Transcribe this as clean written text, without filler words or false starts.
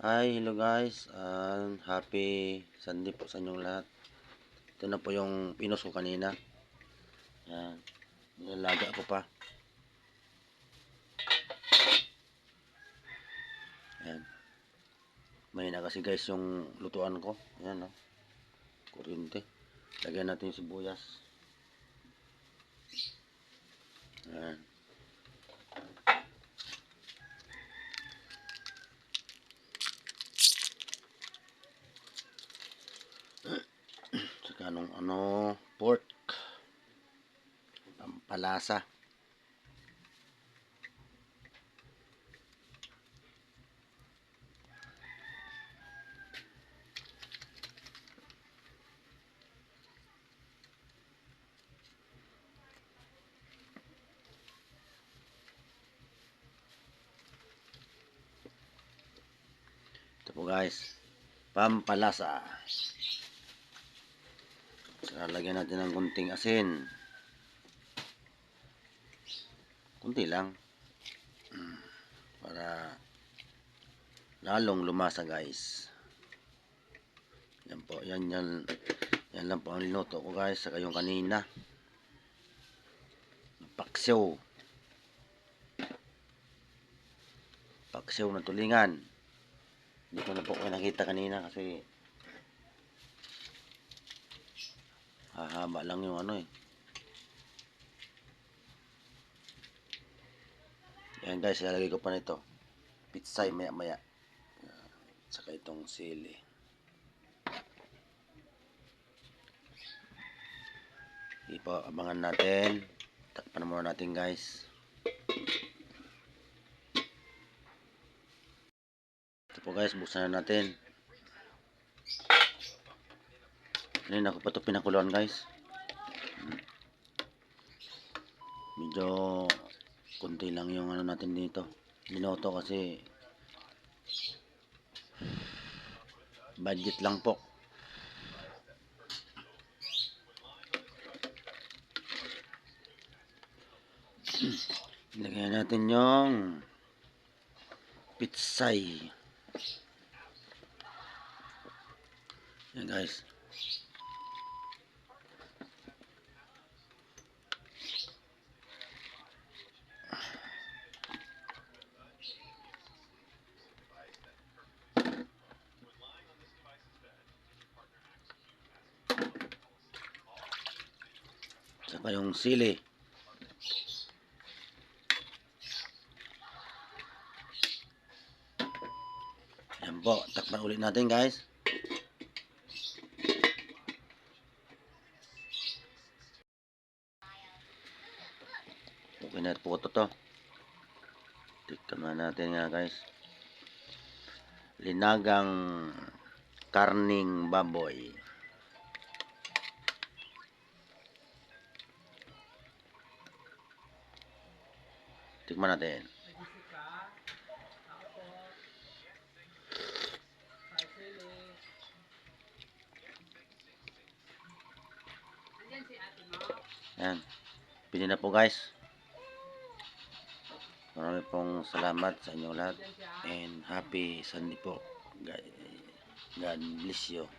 Hi, hello guys, happy Sunday po sa inyong lahat. Ito na po yung pinos ko kanina. Yan, nilalaga ko pa. Yan, may na kasi guys yung lutuan ko. Yan, no? Kuryente. Lagyan natin yung sibuyas. Yan. Saka nung pork. Pampalasa. Ito po guys, pampalasa. Saka lagyan natin ng kunting asin. Kunti lang. Para lalong lumasa guys. Yan po, yan lang po ang niluto ko guys. Saka yung kanina, paksiw na tulingan. Hindi ko na po kayo nakita kanina kasi hahaba lang yung Yan guys, ilalagay ko pa nito pitsay maya maya. Saka itong sili. Ipo, abangan natin. Takpan muna natin guys. Ito po guys, buksan na natin. Kanina ko pa ito pinakuluan guys. Medyo kunti lang yung natin dito. Minuto kasi budget lang po. Ilagay natin yung pitsay. Yan guys. Saka yung sili. Yan po, takpan ulit natin guys. Okay na po ito. Tikman natin nga guys. Linagang karning baboy. Tikman natin. Yan. Pili na po guys. Marami pong salamat sa inyong lahat. And happy Sunday po. God bless you.